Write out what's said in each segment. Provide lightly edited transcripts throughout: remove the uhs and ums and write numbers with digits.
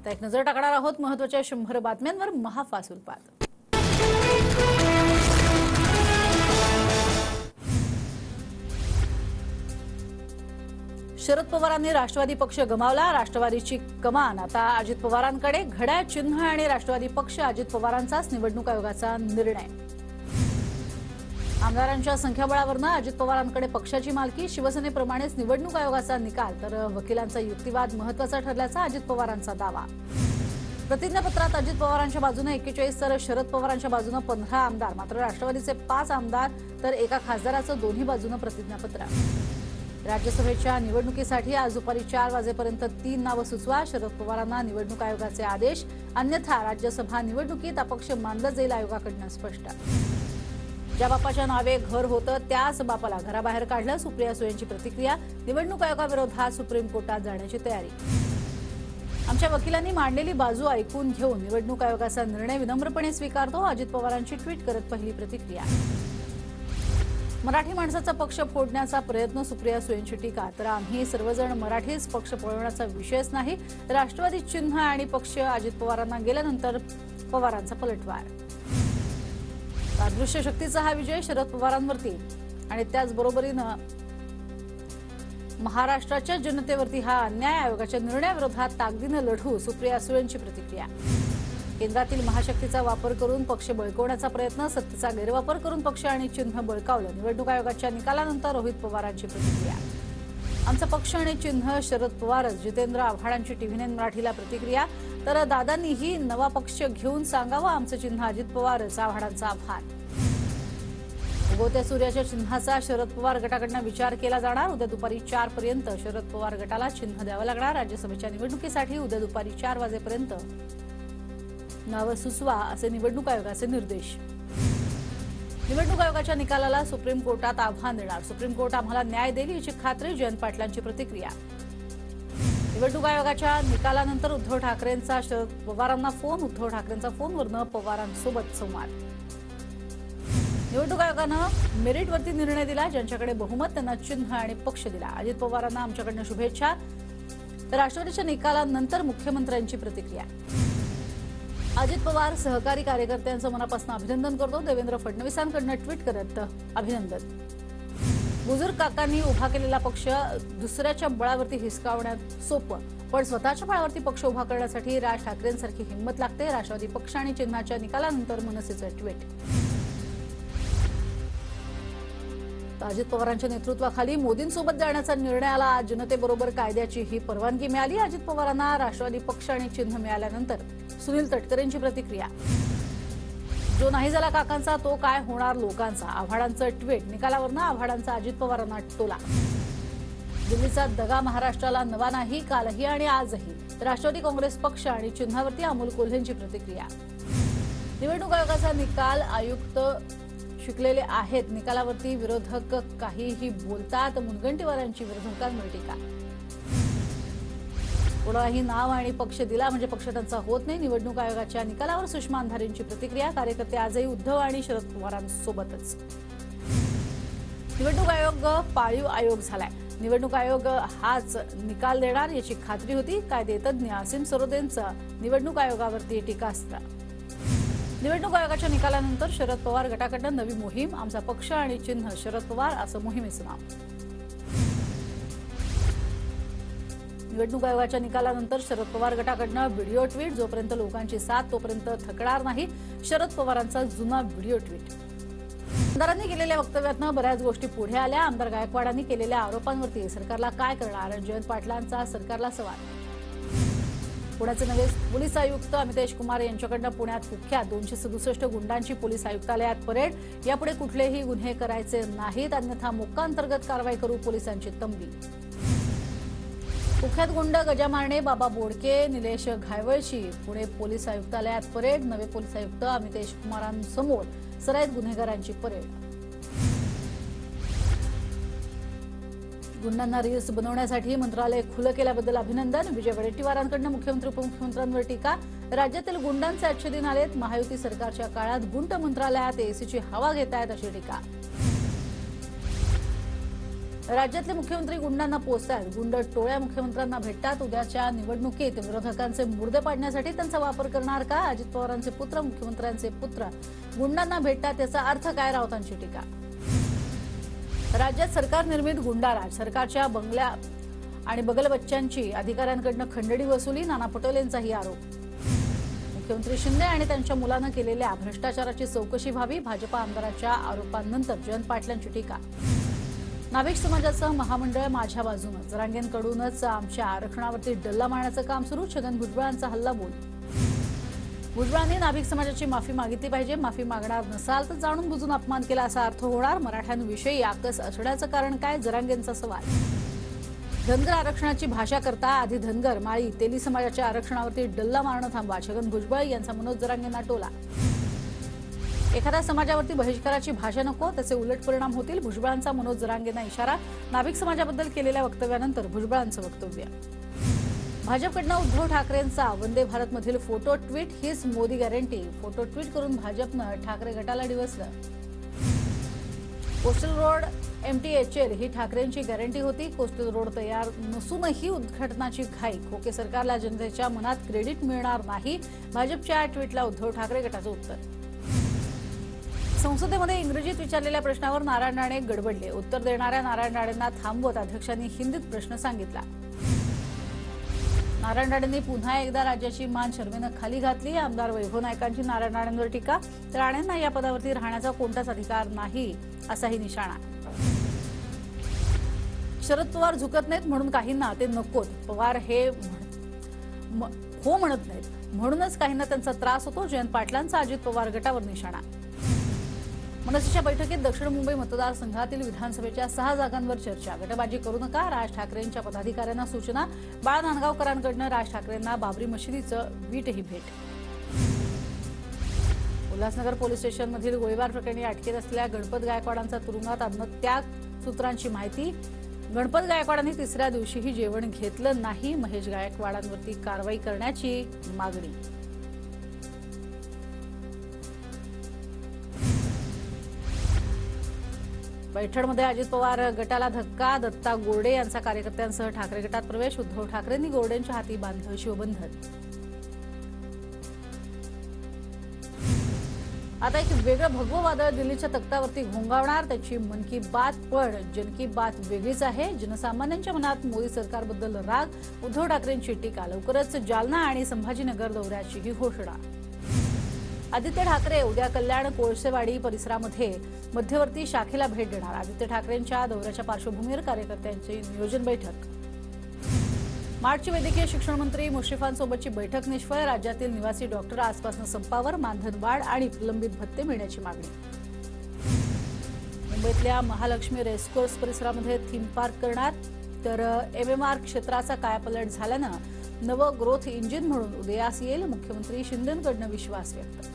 आता एक नजर टाकणार आहोत महत्त्वाच्या 100 बातम्यांवर महाफासुलपात। शरद पवारांनी राष्ट्रवादी पक्ष गमावला। राष्ट्रवादीची कमान आता अजित पवारांकडे। घड्याळ चिन्ह आणि राष्ट्रवादी पक्ष अजित पवारांचाच निवडणूक आयोगाचा निर्णय। आमदारांच्या संख्याबळावरून अजित पवारांकडे पक्षाची मालकी। शिवसेनेप्रमाणेच निवडणूक आयोगाचा निकाल तर वकिलांचा युक्तिवाद महत्त्वाचा ठरल्याचा अजित पवारांचा दावा। प्रतिज्ञापत्रात अजित पवारांच्या बाजूने 41 तर शरद पवारांच्या बाजूने 15 आमदार, मात्र राष्ट्रवादीचे 5 आमदार तर एका खासदाराचं दोन्ही बाजूने प्रतिज्ञापत्र। राज्यसभेच्या निवडणुकीसाठी आज दुपारी 4 वाजेपर्यंत 3 नावं सुचवा। शरद पवारांना निवडणूक आयोगाचे आदेश, अन्यथा राज्यसभा निवडणुकीत अपक्ष मानलं जाईल, आयोगाकडून स्पष्ट। ज्या बापाच्या नावे घर होतं त्याच बापाला घराबाहेर काढलं, सुप्रिया सुळेंची प्रतिक्रिया। निवडणूक आयोगाविरोधात सुप्रीम कोर्टात जाण्याची तयारी। आमच्या वकिलांनी मांडलेली बाजू ऐकून घेऊन निवडणूक आयोगाचा निर्णय विनम्रपणे स्वीकारतो, अजित पवारांची ट्विट करत पहिली प्रतिक्रिया। मराठी माणसाचा पक्ष फोडण्याचा प्रयत्न, सुप्रिया सुळेंची टीका। तर आम्ही सर्वजण मराठीच, पक्ष पळवण्याचा विषयच नाही। राष्ट्रवादी चिन्ह आणि पक्ष अजित पवारांना गेल्यानंतर पवारांचा पलटवार। अदृश्य शक्तीचा हा विजय शरद पवारांवरती आणि त्याचबरोबरीनं महाराष्ट्राच्या जनतेवरती हा अन्याय। आयोगाच्या निर्णयाविरोधात ताकदीने लढू, सुप्रिया सुळेंची प्रतिक्रिया। केंद्रातील महाशक्तीचा वापर करून पक्ष बळकवण्याचा प्रयत्न, सत्तेचा गैरवापर करून पक्ष आणि चिन्ह बळकावलं। निवडणूक आयोगाच्या निकालानंतर रोहित पवारांची प्रतिक्रिया। आमचा पक्ष आणि चिन्ह शरद पवारच, जितेंद्र आव्हाडांची टीव्ही9 मराठीला प्रतिक्रिया। तर दादांनीही नवा पक्ष घेऊन सांगावं, आमचं चिन्ह अजित पवारच, आव्हाडांचा आभार। उगवत्या सूर्याच्या चिन्हाचा शरद पवार गटाकडून विचार केला जाणार। उद्या दुपारी 4 पर्यंत शरद पवार गटाला चिन्ह द्यावं लागणार। राज्यसभेच्या निवडणुकीसाठी उद्या दुपारी 4 वाजेपर्यंत नावं सुचवा, असे निवडणूक आयोगाचे निर्देश। निवडणूक आयोगाच्या निकालाला सुप्रीम कोर्टात आव्हान देणार, सुप्रीम कोर्ट आम्हाला न्याय देईल याची खात्री, जयंत पाटलांची प्रतिक्रिया। निवडणूक आयोगाच्या निकालानंतर उद्धव ठाकरेंचा शरद पवारांना फोन, उद्धव ठाकरेंचा फोनवरून पवारांसोबत संवाद। निवडणूक आयोगानं मेरिटवरती निर्णय दिला, ज्यांच्याकडे बहुमत त्यांना चिन्ह आणि पक्ष दिला। अजित पवारांना आमच्याकडून शुभेच्छा। राष्ट्रवादीच्या निकालानंतर मुख्यमंत्र्यांची प्रतिक्रिया। अजित पवार सहकारी कार्यकर्त्यांचं मनापासून अभिनंदन करतो, देवेंद्र फडणवीसांकडून ट्विट करत अभिनंदन। बुजुर्ग काकांनी उभा केलेला पक्ष दुसऱ्याच्या बळावरती हिसकावण्यात सोपं, पण स्वतःच्या बळावरती पक्ष उभा करण्यासाठी राज ठाकरेंसारखी हिंमत लागते। राष्ट्रवादी पक्ष आणि चिन्हाच्या निकालानंतर मनसेचं ट्विट। अजित पवारांच्या नेतृत्वाखाली मोदींसोबत जाण्याचा निर्णय आला। आज जनतेबरोबर कायद्याची ही परवानगी मिळाली। अजित पवारांना राष्ट्रवादी पक्ष आणि चिन्ह मिळाल्यानंतर सुनील तटकरेंची प्रतिक्रिया। जो नाही झाला काकांचा तो काय होणार लोकांचा, आव्हाडांचं ट्विट। निकालावरून आव्हाडांचा अजित पवारांना टोला। दिल्लीचा दगा महाराष्ट्राला नवा नाही, कालही आणि आजही। राष्ट्रवादी काँग्रेस पक्ष आणि चिन्हावरती अमोल कोल्हेंची प्रतिक्रिया। निवडणूक आयोगाचा निकाल आयुक्त शिकलेले आहेत, निकालावरती विरोधक काहीही बोलतात, मुनगंटीवारांची विरोधकांवर टीका। कोणालाही नाव आणि पक्ष दिला म्हणजे पक्ष त्यांचा होत नाही। निवडणूक आयोगाच्या निकालावर सुषमा अंधारेंची प्रतिक्रिया। कार्यकर्ते आजही उद्धव आणि शरद पवारांसोबतच। निवडणूक आयोग पाळीव आयोग झालाय, निवडणूक आयोग हाच निकाल देणार याची खात्री होती। कायदेतज्ञ असीम सरोदेंचं निवडणूक आयोगावरती टीकास्त्र। निवडणूक आयोगाच्या निकालानंतर शरद पवार गटाकडून नवी मोहीम, आमचा पक्ष आणि चिन्ह शरद पवार असं मोहिमेचं नाव। निवडणूक आयोगाच्या निकालानंतर शरद पवार गटाकडून व्हिडिओ ट्विट। जोपर्यंत लोकांची साथ तोपर्यंत थकणार नाही, शरद पवारांचा जुना व्हिडिओ ट्विट। आमदारांनी केलेल्या वक्तव्यातनं बऱ्याच गोष्टी पुढे आल्या। आमदार गायकवाडांनी केलेल्या आरोपांवरती सरकारला काय करणार, जयंत पाटलांचा सरकारला सवाल। पुण्याचे नवे पोलीस आयुक्त अमितेश कुमार यांच्याकडून पुण्यात कुख्यात 267 गुंडांची पोलीस आयुक्तालयात परेड। यापुढे कुठलेही गुन्हे करायचे नाहीत, अन्यथा मोक्का अंतर्गत कारवाई करू, पोलिसांची तंबी। कुख्यात गुंड गजा मारणे, बाबा बोडके, निलेश घायवळची पुणे पोलीस आयुक्तालयात परेड। नवे पोलीस आयुक्त अमितेश कुमारांसमोर सराईत गुन्हेगारांची परेड। गुंडांना रील्स बनवण्यासाठी मंत्रालय खुलं केल्याबद्दल अभिनंदन। विजय वडेट्टीवारांकडून मुख्यमंत्री उपमुख्यमंत्र्यांवर टीका। राज्यातील गुंडांचे अच्छे दिन आलेत, महायुती सरकारच्या काळात गुंड मंत्रालयात एसीची हवा घेत आहेत अशी टीका। राज्यातले मुख्यमंत्री गुंडांना पोचतात, गुंड टोळ्या मुख्यमंत्र्यांना भेटतात। उद्याच्या निवडणुकीत विरोधकांचे मुर्दे पाडण्यासाठी त्यांचा वापर करणार का? अजित पवारांचे पुत्र, मुख्यमंत्र्यांचे पुत्र गुंडांना भेटतात, याचा अर्थ काय? राऊतांची टीका। राज्यात सरकार निर्मित गुंडाराज, सरकारच्या बंगल्या आणि बगलबच्च्यांची अधिकाऱ्यांकडून खंडणी वसुली, नाना पटोलेंचाही आरोप। मुख्यमंत्री शिंदे आणि त्यांच्या मुलानं केलेल्या भ्रष्टाचाराची चौकशी व्हावी, भाजपा आमदाराच्या आरोपांनंतर जयंत पाटलांची टीका। नाभिक समाजाचं महामंडळ माझ्या बाजूनं, जरांगेंकडूनच आमच्या आरक्षणावरती डल्ला मारण्याचं काम सुरू, छगन भुजबळांचा हल्लाबोल। भुजबळांनी नाभिक समाजाची माफी मागितली पाहिजे, माफी मागणार नसाल तर जाणून बुजून अपमान केला असा अर्थ होणार, मराठ्यांविषयी आकस असण्याचं कारण काय? जरांगेंचा सवाल। धनगर आरक्षणाची भाषा करता आधी धनगर, माळी, तेली समाजाच्या आरक्षणावरती डल्ला मारणं थांबवा, छगन भुजबळ यांचा मनोज जरांगेंना टोला। एखाद्या समाजावरती बहिष्काराची भाषा नको, त्याचे उलट परिणाम होतील, भुजबळांचा मनोज जरांगेंना इशारा। नाभिक समाजाबद्दल केलेल्या वक्तव्यानंतर भुजबळांचं वक्तव्य। भाजपकडनं उद्धव ठाकरेंचा वंदे भारतमधील फोटो ट्विट, हीच मोदी गॅरंटी, फोटो ट्विट करून भाजपनं ठाकरे गटाला डिवचलं। कोस्टल रोड MTHL ही ठाकरेंची गॅरंटी होती, कोस्टल रोड तयार नसूनही उद्घाटनाची घाई, खोके सरकारला जनतेच्या मनात क्रेडिट मिळणार नाही, भाजपच्या ट्विटला उद्धव ठाकरे गटाचं उत्तर। संसदेमध्ये इंग्रजीत विचारलेल्या प्रश्नावर नारायण राणे गडबडले, उत्तर देणाऱ्या नारायण राणेंना थांबवत अध्यक्षांनी हिंदीत प्रश्न सांगितला। नारायण राणेंनी पुन्हा एकदा राज्याची मान शर्मेनं खाली घातली, आमदार वैभव नायकांची नारायण राणेंवर टीका, राणेंना या पदावरती राहण्याचा कोणताच अधिकार नाही असाही निशाणा। शरद पवार झुकत नाहीत म्हणून काहींना ते नकोत, पवार हे हो म्हणत नाहीत म्हणूनच काहींना त्यांचा त्रास होतो, जयंत पाटलांचा अजित पवार गटावर निशाणा। मनसेच्या बैठकीत दक्षिण मुंबई मतदारसंघातील विधानसभेच्या 6 जागांवर चर्चा, गटबाजी करू नका, राज ठाकरेंच्या पदाधिकाऱ्यांना सूचना, बाळा नांदगावकरांकडून राज ठाकरेंना बाबरी मशिदीचं वीटही भेट। उल्हासनगर पोलीस स्टेशनमधील गोळीबार प्रकरणी अटकेत असलेल्या गणपत गायकवाडांचा तुरुंगात आत्मत्याग, सूत्रांची माहिती। गणपत गायकवाडांनी तिसऱ्या दिवशीही जेवण घेतलं नाही, महेश गायकवाडांवरती कारवाई करण्याची मागणी। पैठणमध्ये अजित पवार गटाला धक्का, दत्ता गोरडे यांचा कार्यकर्त्यांसह ठाकरे गटात प्रवेश, उद्धव ठाकरेंनी गोरडेंच्या हाती बांधलं शिवबंधन। आता एक वेगळं भगवं वादळ दिल्लीच्या तख्तावरती घोंगावणार, त्याची मन की बात पण जन की बात वेगळीच आहे। जनसामान्यांच्या मनात मोदी सरकारबद्दल राग, उद्धव ठाकरेंची टीका, लवकरच जालना आणि संभाजीनगर दौऱ्याचीही घोषणा। आदित्य ठाकरे उद्या कल्याण कोळसेवाडी परिसरामध्ये मध्यवर्ती शाखेला भेट देणार, आदित्य ठाकरेंच्या दौऱ्याच्या पार्श्वभूमीवर कार्यकर्त्यांची नियोजन बैठक। मार्चची वैद्यकीय शिक्षण मंत्री मुश्रीफांसोबतची बैठक निष्फळ, राज्यातील निवासी डॉक्टर आजपासून संपावर, मानधन वाढ आणि प्रलंबित भत्ते मिळण्याची मागणी। मुंबईतल्या महालक्ष्मी रेसकोर्स परिसरामध्ये थीम पार्क करणार, तर MMR क्षेत्राचा कायापालट झाल्यानं नवं ग्रोथ इंजिन म्हणून उदयास येईल, मुख्यमंत्री शिंदेंकडून विश्वास व्यक्त।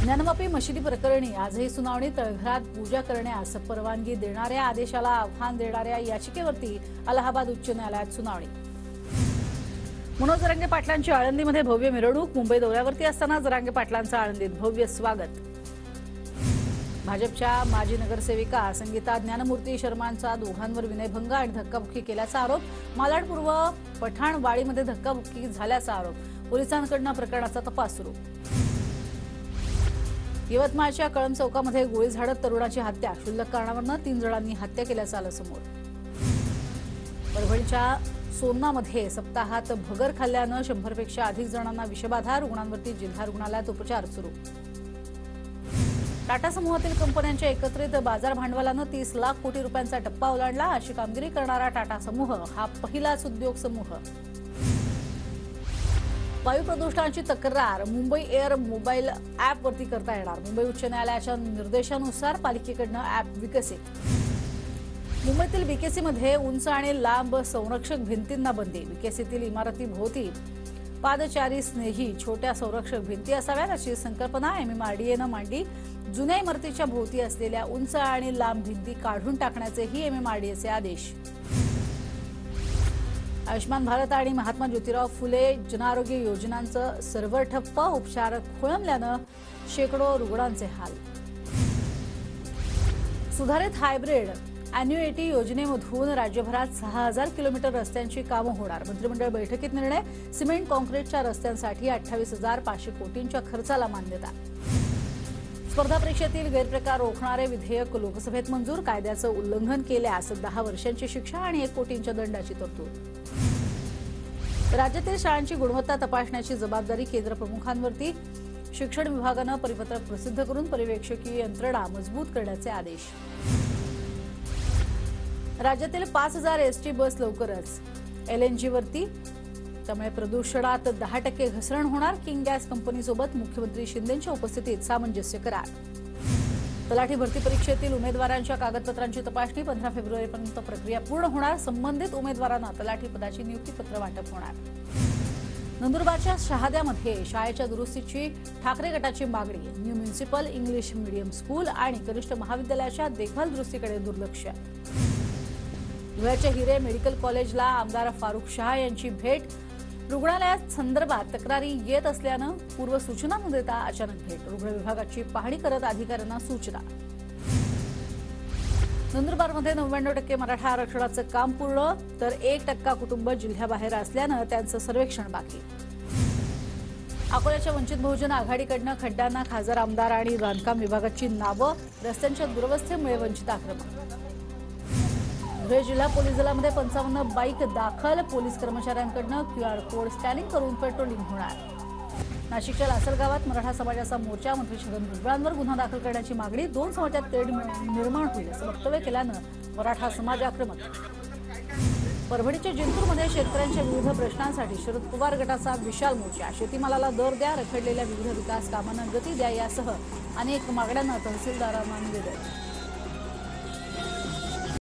ज्ञानवापी मशिदी प्रकरणी आजही सुनावणी, तळघरात पूजा करण्यास परवानगी देणाऱ्या आदेशाला आव्हान देणाऱ्या याचिकेवरती अलाहाबाद उच्च न्यायालयात सुनावणी। मनोज जरांगे पाटलांची आळंदीमध्ये भव्य मिरवणूक, मुंबई दौऱ्यावरती असताना जरांगे पाटलांचं आळंदीत भव्य स्वागत। भाजपच्या माजी नगरसेविका संगीता ज्ञानमूर्ती शर्मांचा दोघांवर विनयभंग आणि धक्काबुक्की केल्याचा आरोप, मालाड पूर्व पठाणवाडीमध्ये धक्काबुक्की झाल्याचा आरोप, पोलिसांकडून प्रकरणाचा तपास सुरू। यवतमाळच्या कळंब चौकामध्ये गोळी झाडत तरुणाची हत्या, क्षुल्लक कारणावरून 3 जणांनी हत्या केल्याचं आलं समोर। परभणीच्या सोन्नामध्ये सप्ताहात भगर खाल्ल्यानं 100 पेक्षा अधिक जणांना विषबाधा, रुग्णांवरती जिल्हा रुग्णालयात उपचार सुरू। टाटा समूहातील कंपन्यांच्या एकत्रित बाजार भांडवलानं 30 लाख कोटी रुपयांचा टप्पा ओलांडला, अशी कामगिरी करणारा टाटा समूह हा पहिलाच उद्योग समूह। वायू प्रदूषणाची तक्रार मुंबई एअर मोबाईल ॲपवरती करता येणार, मुंबई उच्च न्यायालयाच्या निर्देशानुसार पालिकेकडनं ॲप विकसित। मुंबईतील बीकेसीमध्ये उंच आणि लांब संरक्षक भिंतींना बंदी, बीकेसीतील इमारतीभोवती पादचारी स्नेही छोट्या संरक्षक भिंती असाव्यात अशी संकल्पना MMRDAनं मांडली, जुन्या इमारतीच्या भोवती असलेल्या उंच आणि लांब भिंती काढून टाकण्याचेही MMRDAचे आदेश। आयुष्मान भारत आणि महात्मा ज्योतिराव फुले जनआरोग्य योजनांचं सर्व्हर ठप्प, उपचार खोळंबल्यानं शेकडो रुग्णांचे हाल। सुधारित हायब्रिड अॅन्युएटी योजनेमधून राज्यभरात 6000 किलोमीटर रस्त्यांची कामं होणार. मंत्रिमंडळ बैठकीत निर्णय. सिमेंट कॉन्क्रीटच्या रस्त्यांसाठी 28,500 कोटींच्या खर्चाला मान्यता. स्पर्धा परीक्षेतील गैरप्रकार रोखणारे विधेयक लोकसभेत मंजूर. कायद्याचं उल्लंघन केल्यास 10 वर्षांची शिक्षा आणि 1 कोटींच्या दंडाची तरतूद. राज्यातील शाळांची गुणवत्ता तपासण्याची जबाबदारी केंद्र प्रमुखांवरती. शिक्षण विभागानं परिपत्रक प्रसिद्ध करून पर्यवेक्षकीय यंत्रणा मजबूत करण्याचे आदेश. राज्यातील 5000 एसटी बस लवकरच LNGवरती. त्यामुळे प्रदूषणात 10% घसरण होणार. किंग गॅस कंपनीसोबत मुख्यमंत्री शिंदेंच्या उपस्थितीत सामंजस्य करार. तलाठी भरती परीक्षेतील उमेदवारांच्या कागदपत्रांची तपासणी. 15 फेब्रुवारीपर्यंत प्रक्रिया पूर्ण होणार. संबंधित उमेदवारांना तलाठी पदाची नियुक्तीपत्र वाटप होणार. नंदुरबारच्या शहाद्यामध्ये शाळेच्या दुरुस्तीची ठाकरे गटाची मागणी. New municipal English medium school आणि कनिष्ठ महाविद्यालयाच्या देखभाल दुरुस्तीकडे दुर्लक्ष. धुळ्याच्या हिरे मेडिकल कॉलेजला आमदार फारुख शाह यांची भेट. रुग्णालयात संदर्भात तक्रारी येत असल्यानं पूर्व सूचना न देता अचानक भेट. रुग्ण विभागाची पाहणी करत अधिकाऱ्यांना सूचना. नंदुरबारमध्ये 99% मराठा आरक्षणाचं काम पूर्ण, तर 1% कुटुंब जिल्ह्याबाहेर असल्यानं त्यांचं सर्वेक्षण बाकी. अकोल्याच्या वंचित बहुजन आघाडीकडनं खड्ड्यांना खासदार, आमदार आणि बांधकाम विभागाची नावं. रस्त्यांच्या दुरवस्थेमुळे वंचित आक्रमक. धुळे जिल्हा पोलीस दलामध्ये 55 बाईक दाखल. पोलीस कर्मचाऱ्यांकडनं QR कोड स्कॅनिंग करून पेट्रोलिंग होणार. नाशिकच्या लासलगावात मराठा समाजाचा मोर्चा. मंत्री छगन भुजबळांवर गुन्हा दाखल करण्याची मागणी. 2 समाजात तेढ निर्माण होईल असं वक्तव्य केल्यानं मराठा समाज आक्रमक. परभणीच्या जिंतूरमध्ये शेतकऱ्यांच्या विविध प्रश्नांसाठी शरद पवार गटाचा विशाल मोर्चा. शेतीमालाला दर द्या, रखडलेल्या विविध विकास कामांना गती द्या यासह अनेक मागण्यांना तहसीलदारांना निवेदन.